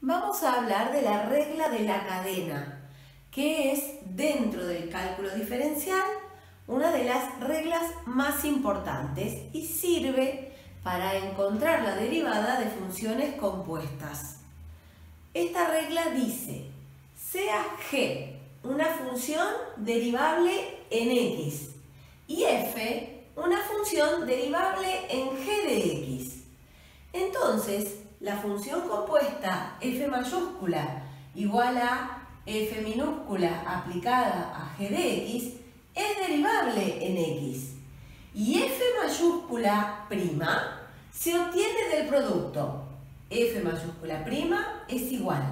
Vamos a hablar de la regla de la cadena, que es, dentro del cálculo diferencial, una de las reglas más importantes y sirve para encontrar la derivada de funciones compuestas. Esta regla dice, sea g una función derivable en x y f una función derivable en g de x. Entonces, la función compuesta f mayúscula igual a f minúscula aplicada a g de x es derivable en x. Y f mayúscula prima se obtiene del producto. F mayúscula prima es igual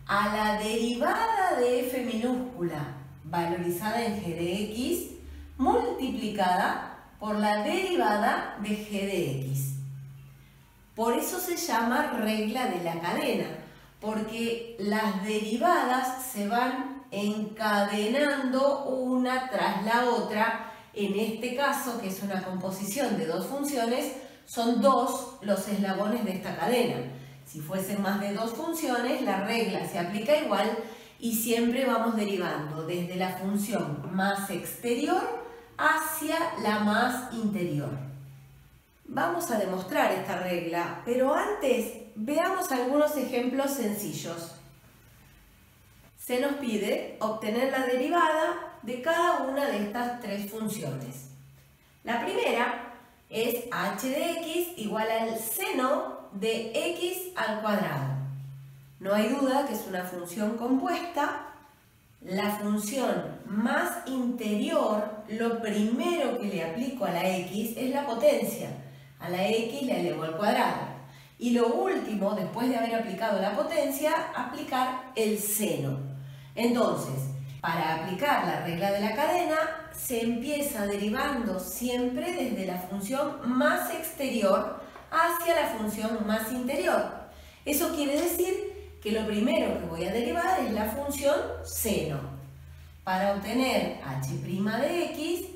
a la derivada de f minúscula valorizada en g de x multiplicada por la derivada de g de x. Por eso se llama regla de la cadena, porque las derivadas se van encadenando una tras la otra. En este caso, que es una composición de dos funciones, son dos los eslabones de esta cadena. Si fuesen más de dos funciones, la regla se aplica igual y siempre vamos derivando desde la función más exterior hacia la más interior. Vamos a demostrar esta regla, pero antes veamos algunos ejemplos sencillos. Se nos pide obtener la derivada de cada una de estas tres funciones. La primera es h de x igual al seno de x al cuadrado. No hay duda que es una función compuesta. La función más interior, lo primero que le aplico a la x es la potencia. A la x le elevo al cuadrado. Y lo último, después de haber aplicado la potencia, aplicar el seno. Entonces, para aplicar la regla de la cadena, se empieza derivando siempre desde la función más exterior hacia la función más interior. Eso quiere decir que lo primero que voy a derivar es la función seno. Para obtener h' de x,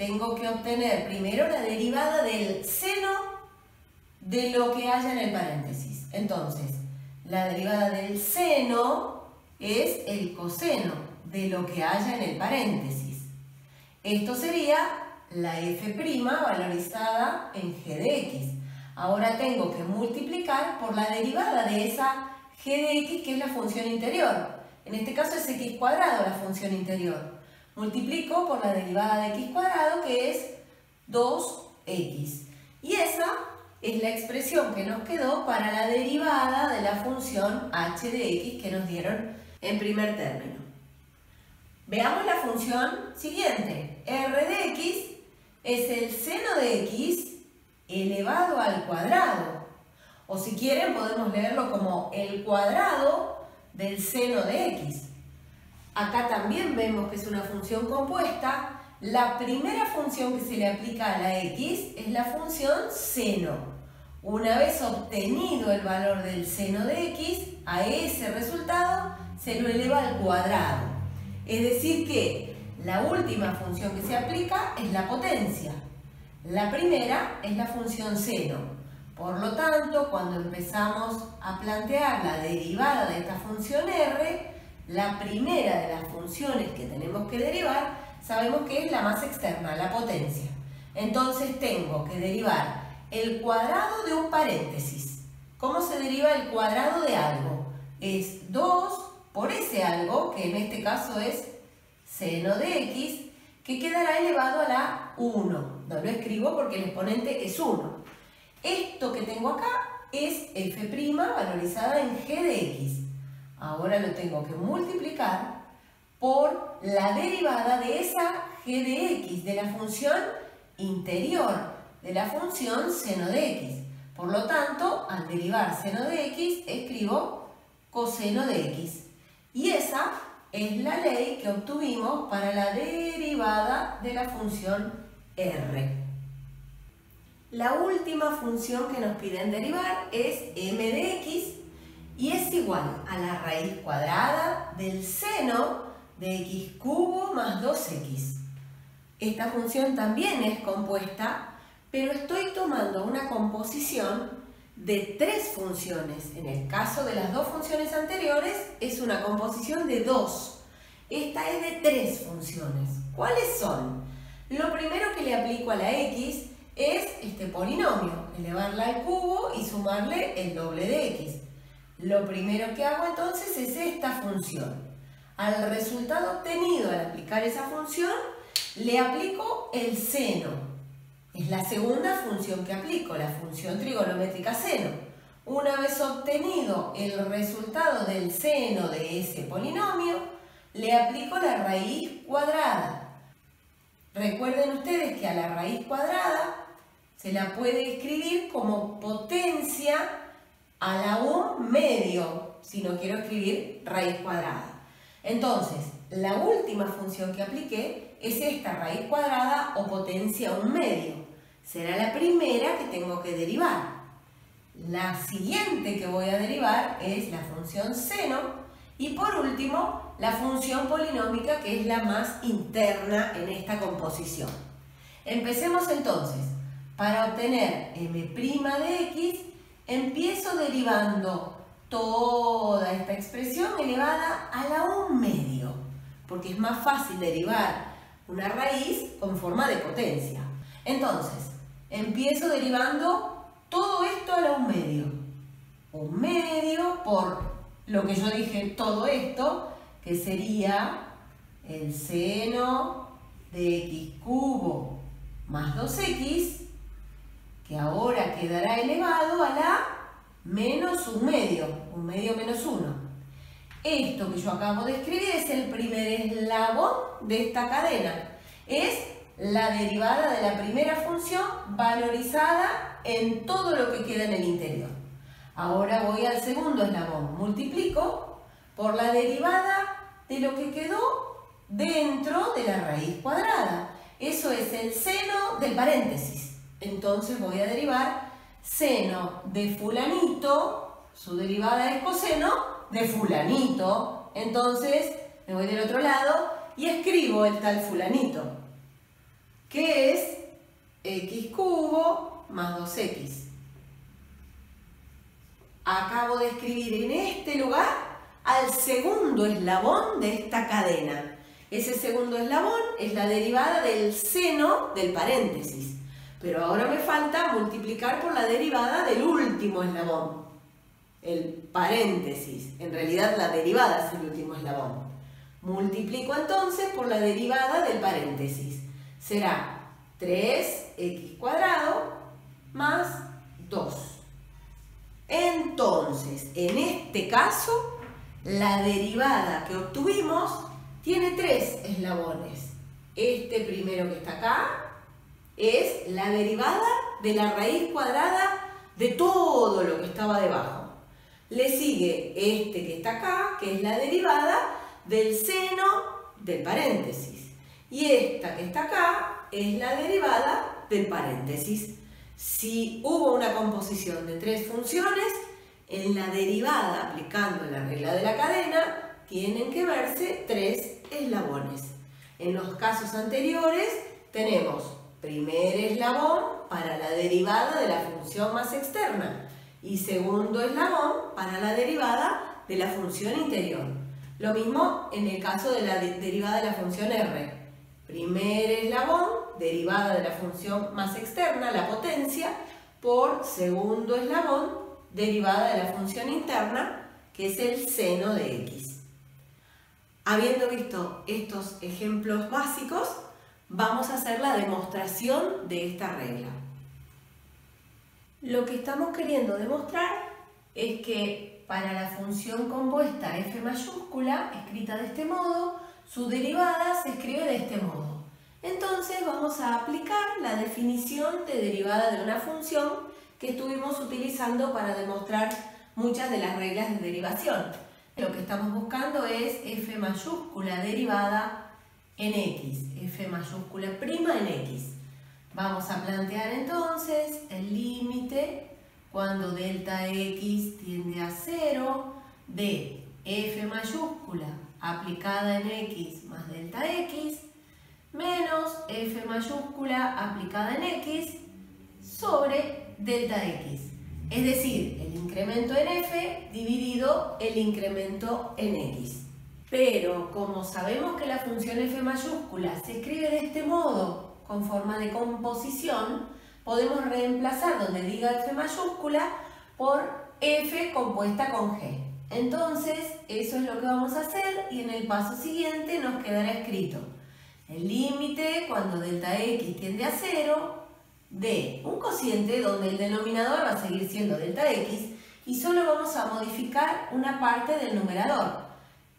tengo que obtener primero la derivada del seno de lo que haya en el paréntesis. Entonces, la derivada del seno es el coseno de lo que haya en el paréntesis. Esto sería la f' valorizada en g de x. Ahora tengo que multiplicar por la derivada de esa g de x, que es la función interior. En este caso es x cuadrado la función interior. Multiplico por la derivada de x cuadrado, que es 2x. Y esa es la expresión que nos quedó para la derivada de la función h de x que nos dieron en primer término. Veamos la función siguiente. R de x es el seno de x elevado al cuadrado. O si quieren podemos leerlo como el cuadrado del seno de x. Acá también vemos que es una función compuesta. La primera función que se le aplica a la x es la función seno. Una vez obtenido el valor del seno de x, a ese resultado se lo eleva al cuadrado. Es decir que la última función que se aplica es la potencia. La primera es la función seno. Por lo tanto, cuando empezamos a plantear la derivada de esta función r, la primera de las funciones que tenemos que derivar, sabemos que es la más externa, la potencia. Entonces tengo que derivar el cuadrado de un paréntesis. ¿Cómo se deriva el cuadrado de algo? Es 2 por ese algo, que en este caso es seno de x, que quedará elevado a la 1. No lo escribo porque el exponente es 1. Esto que tengo acá es f' valorizada en g de x. Ahora lo tengo que multiplicar por la derivada de esa g de x, de la función interior, de la función seno de x. Por lo tanto, al derivar seno de x, escribo coseno de x. Y esa es la ley que obtuvimos para la derivada de la función r. La última función que nos piden derivar es m de x, y es igual a la raíz cuadrada del seno de x cubo más 2x. Esta función también es compuesta, pero estoy tomando una composición de 3 funciones. En el caso de las 2 funciones anteriores es una composición de 2. Esta es de 3 funciones. ¿Cuáles son? Lo primero que le aplico a la x es este polinomio, elevarla al cubo y sumarle el doble de x. Lo primero que hago entonces es esta función. Al resultado obtenido al aplicar esa función, le aplico el seno. Es la segunda función que aplico, la función trigonométrica seno. Una vez obtenido el resultado del seno de ese polinomio, le aplico la raíz cuadrada. Recuerden ustedes que a la raíz cuadrada se la puede escribir como potencia a la 1/2, si no quiero escribir raíz cuadrada. Entonces, la última función que apliqué es esta raíz cuadrada o potencia 1/2. Será la primera que tengo que derivar. La siguiente que voy a derivar es la función seno y por último la función polinómica, que es la más interna en esta composición. Empecemos entonces. Para obtener m' de x, empiezo derivando toda esta expresión elevada a la 1/2, porque es más fácil derivar una raíz con forma de potencia. Entonces, empiezo derivando todo esto a la 1/2. 1/2 por lo que yo dije, todo esto, que sería el seno de x cubo más 2x, que ahora quedará elevado a la menos 1/2, 1/2 menos 1. Esto que yo acabo de escribir es el primer eslabón de esta cadena. Es la derivada de la primera función valorizada en todo lo que queda en el interior. Ahora voy al segundo eslabón. Multiplico por la derivada de lo que quedó dentro de la raíz cuadrada. Eso es el seno del paréntesis. Entonces voy a derivar seno de fulanito, su derivada es coseno de fulanito. Entonces me voy del otro lado y escribo el tal fulanito, que es x cubo más 2x. Acabo de escribir en este lugar al segundo eslabón de esta cadena. Ese segundo eslabón es la derivada del seno del paréntesis. Pero ahora me falta multiplicar por la derivada del último eslabón, el paréntesis. En realidad la derivada es el último eslabón. Multiplico entonces por la derivada del paréntesis. Será 3x cuadrado más 2. Entonces, en este caso, la derivada que obtuvimos tiene 3 eslabones. Este primero que está acá es la derivada de la raíz cuadrada de todo lo que estaba debajo. Le sigue este que está acá, que es la derivada del seno del paréntesis. Y esta que está acá es la derivada del paréntesis. Si hubo una composición de 3 funciones, en la derivada, aplicando la regla de la cadena, tienen que verse 3 eslabones. En los casos anteriores tenemos primer eslabón para la derivada de la función más externa y segundo eslabón para la derivada de la función interior. Lo mismo en el caso de la derivada de la función r. Primer eslabón, derivada de la función más externa, la potencia, por segundo eslabón, derivada de la función interna, que es el seno de x. Habiendo visto estos ejemplos básicos, vamos a hacer la demostración de esta regla. Lo que estamos queriendo demostrar es que para la función compuesta f mayúscula, escrita de este modo, su derivada se escribe de este modo. Entonces vamos a aplicar la definición de derivada de una función que estuvimos utilizando para demostrar muchas de las reglas de derivación. Lo que estamos buscando es f mayúscula derivada en x, f mayúscula prima en x. Vamos a plantear entonces el límite cuando delta x tiende a 0 de f mayúscula aplicada en x más delta x menos f mayúscula aplicada en x sobre delta x. Es decir, el incremento en f dividido el incremento en x. Pero como sabemos que la función f mayúscula se escribe de este modo, con forma de composición, podemos reemplazar donde diga f mayúscula por f compuesta con g. Entonces, eso es lo que vamos a hacer y en el paso siguiente nos quedará escrito el límite cuando delta x tiende a 0 de un cociente donde el denominador va a seguir siendo delta x y solo vamos a modificar una parte del numerador.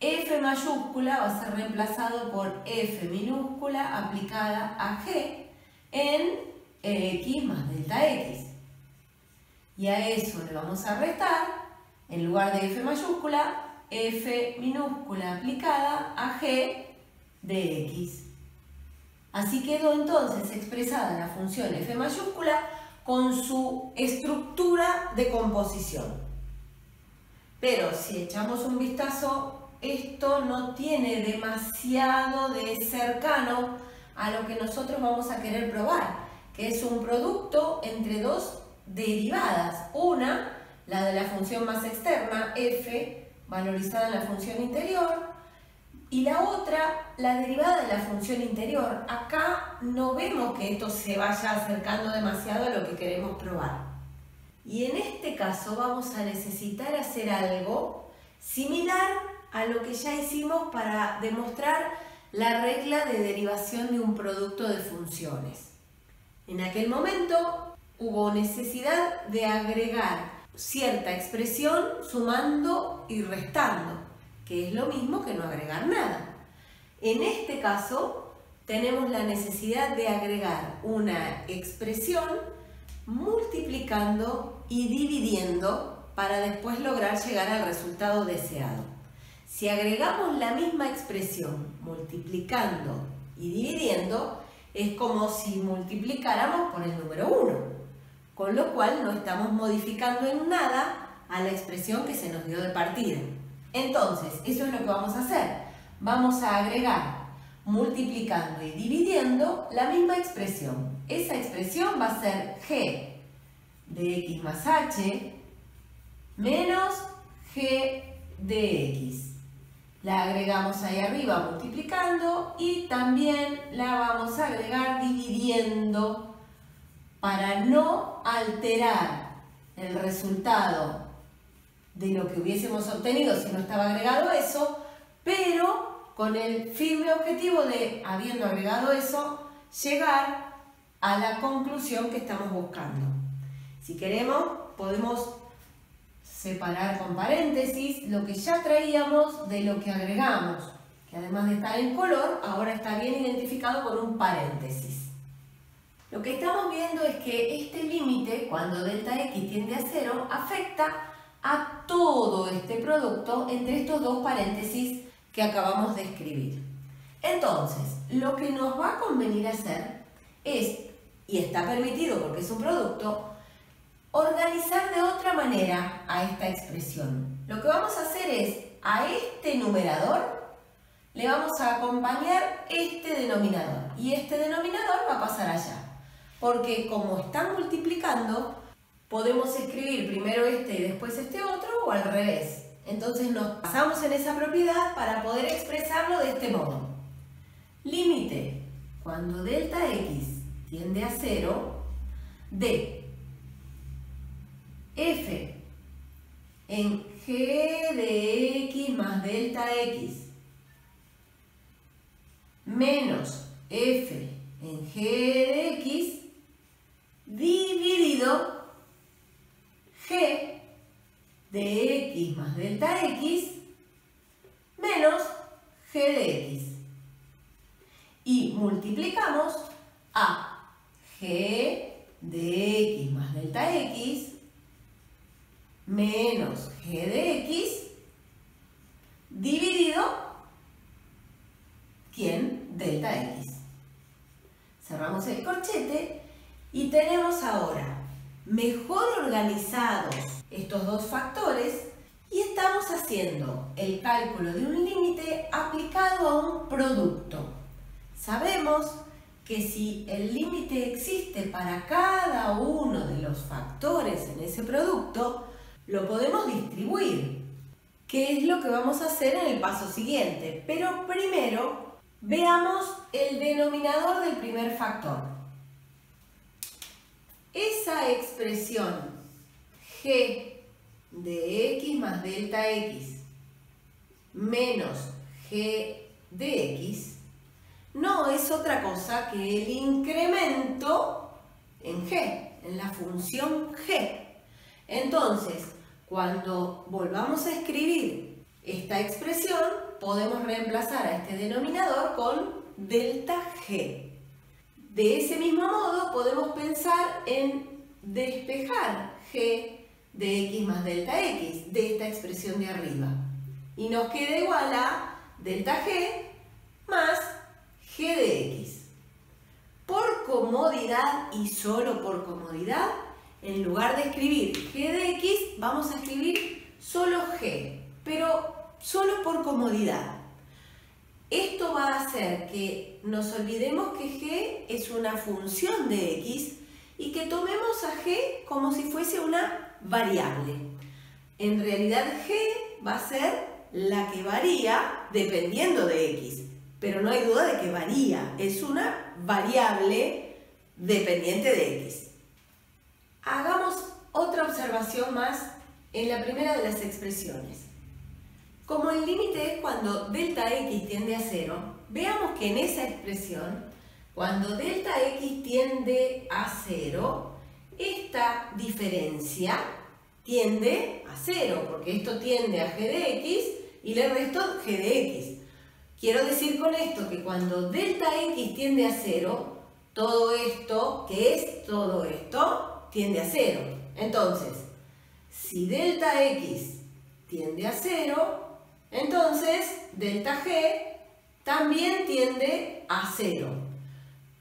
F mayúscula va a ser reemplazado por f minúscula aplicada a g en x más delta x. Y a eso le vamos a restar, en lugar de f mayúscula, f minúscula aplicada a g de x. Así quedó entonces expresada la función f mayúscula con su estructura de composición. Pero si echamos un vistazo, esto no tiene demasiado de cercano a lo que nosotros vamos a querer probar, que es un producto entre dos derivadas. Una, la de la función más externa, f, valorizada en la función interior, y la otra, la derivada de la función interior. Acá no vemos que esto se vaya acercando demasiado a lo que queremos probar. Y en este caso vamos a necesitar hacer algo similar a lo que ya hicimos para demostrar la regla de derivación de un producto de funciones. En aquel momento hubo necesidad de agregar cierta expresión sumando y restando, que es lo mismo que no agregar nada. En este caso, tenemos la necesidad de agregar una expresión multiplicando y dividiendo para después lograr llegar al resultado deseado. Si agregamos la misma expresión multiplicando y dividiendo, es como si multiplicáramos por el número 1, con lo cual no estamos modificando en nada a la expresión que se nos dio de partida. Entonces, eso es lo que vamos a hacer. Vamos a agregar, multiplicando y dividiendo, la misma expresión. Esa expresión va a ser g de x más h menos g de x. La agregamos ahí arriba multiplicando y también la vamos a agregar dividiendo para no alterar el resultado de lo que hubiésemos obtenido si no estaba agregado eso, pero con el firme objetivo de, habiendo agregado eso, llegar a la conclusión que estamos buscando. Si queremos, podemos separar con paréntesis lo que ya traíamos de lo que agregamos, que además de estar en color, ahora está bien identificado con un paréntesis. Lo que estamos viendo es que este límite, cuando delta x tiende a 0, afecta a todo este producto entre estos dos paréntesis que acabamos de escribir. Entonces, lo que nos va a convenir hacer es, y está permitido porque es un producto, organizar de otra manera a esta expresión. Lo que vamos a hacer es, a este numerador le vamos a acompañar este denominador, y este denominador va a pasar allá, porque como están multiplicando, podemos escribir primero este y después este otro, o al revés. Entonces nos basamos en esa propiedad para poder expresarlo de este modo. Límite, cuando delta x tiende a 0, de f en g de x más delta x menos f en g de x dividido g de x más delta x menos g de x. Y multiplicamos a g de x más delta x menos g de x dividido, ¿quién? Delta x. Cerramos el corchete y tenemos ahora mejor organizados estos dos factores y estamos haciendo el cálculo de un límite aplicado a un producto. Sabemos que si el límite existe para cada uno de los factores en ese producto, lo podemos distribuir, que es lo que vamos a hacer en el paso siguiente. Pero primero veamos el denominador del primer factor. Esa expresión g de x más delta x menos g de x no es otra cosa que el incremento en g, en la función g. Entonces, cuando volvamos a escribir esta expresión, podemos reemplazar a este denominador con delta g. De ese mismo modo, podemos pensar en despejar g de x más delta x de esta expresión de arriba. Y nos queda igual a delta g más g de x. Por comodidad y solo por comodidad, en lugar de escribir g de x, vamos a escribir solo g, pero solo por comodidad. Esto va a hacer que nos olvidemos que g es una función de x y que tomemos a g como si fuese una variable. En realidad g va a ser la que varía dependiendo de x, pero no hay duda de que varía, es una variable dependiente de x. Hagamos otra observación más en la primera de las expresiones. Como el límite es cuando delta x tiende a 0, veamos que en esa expresión, cuando delta x tiende a 0, esta diferencia tiende a 0, porque esto tiende a g de x y le resto g de x. Quiero decir con esto que cuando delta x tiende a 0, todo esto, ¿qué es todo esto? Tiende a 0. Entonces, si delta x tiende a 0, entonces delta g también tiende a 0.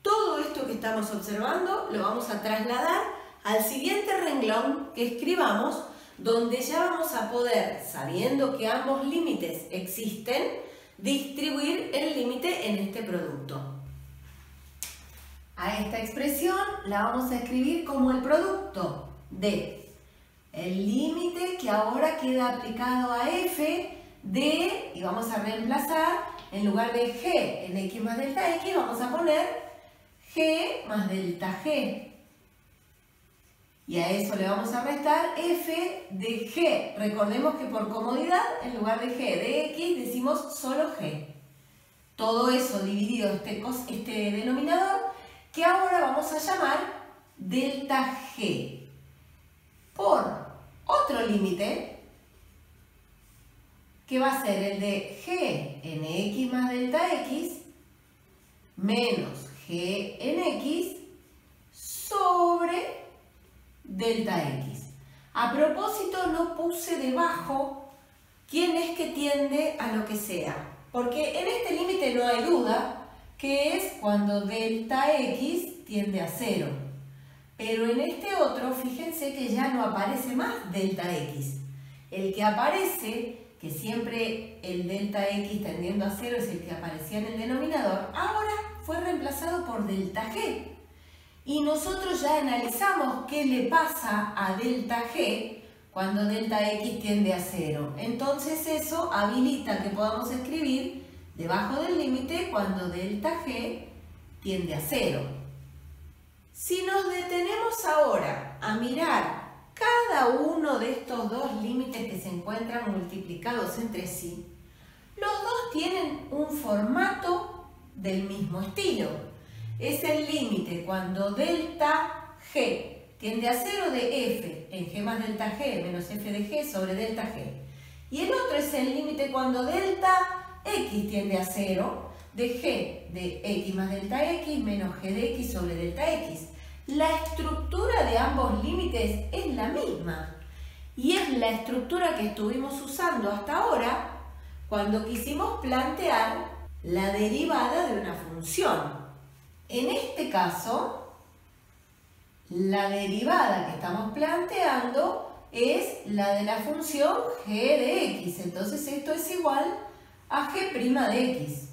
Todo esto que estamos observando lo vamos a trasladar al siguiente renglón que escribamos, donde ya vamos a poder, sabiendo que ambos límites existen, distribuir el límite en este producto. A esta expresión la vamos a escribir como el producto de el límite que ahora queda aplicado a f de, y vamos a reemplazar, en lugar de g en x más delta x, vamos a poner g más delta g. Y a eso le vamos a restar f de g. Recordemos que por comodidad, en lugar de g de x, decimos solo g. Todo eso dividido este denominador, que ahora vamos a llamar delta g, por otro límite, que va a ser el de g en x más delta x menos g en x sobre delta x. A propósito, no puse debajo quién es que tiende a lo que sea, porque en este límite no hay duda que es cuando delta x tiende a 0. Pero en este otro, fíjense que ya no aparece más delta x. El que aparece, que siempre el delta x tendiendo a 0 es el que aparecía en el denominador, ahora fue reemplazado por delta g. Y nosotros ya analizamos qué le pasa a delta g cuando delta x tiende a 0. Entonces eso habilita que podamos escribir debajo del límite cuando delta g tiende a 0. Si nos detenemos ahora a mirar cada uno de estos dos límites que se encuentran multiplicados entre sí, los dos tienen un formato del mismo estilo. Es el límite cuando delta g tiende a 0 de f en g más delta g menos f de g sobre delta g. Y el otro es el límite cuando delta x tiende a 0 de g de x más delta x menos g de x sobre delta x. La estructura de ambos límites es la misma y es la estructura que estuvimos usando hasta ahora cuando quisimos plantear la derivada de una función. En este caso, la derivada que estamos planteando es la de la función g de x. Entonces esto es igual a g' de x.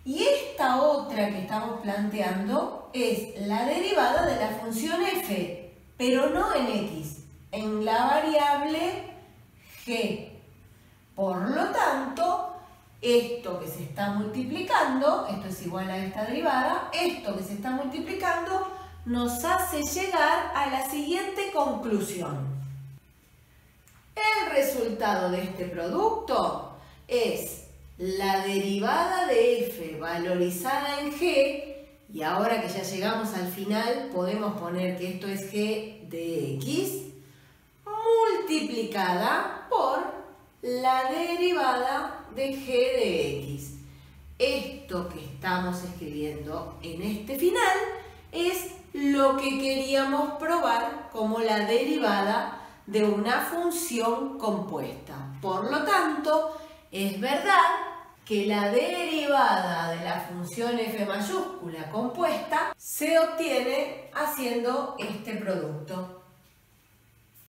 Y esta otra que estamos planteando es la derivada de la función f, pero no en x, en la variable g. Por lo tanto, esto que se está multiplicando, esto es igual a esta derivada, esto que se está multiplicando nos hace llegar a la siguiente conclusión. El resultado de este producto es la derivada de f valorizada en g, y ahora que ya llegamos al final podemos poner que esto es g de x, multiplicada por la derivada de g de x. Esto que estamos escribiendo en este final es lo que queríamos probar como la derivada de una función compuesta. Por lo tanto, es verdad que la derivada de la función f mayúscula compuesta se obtiene haciendo este producto.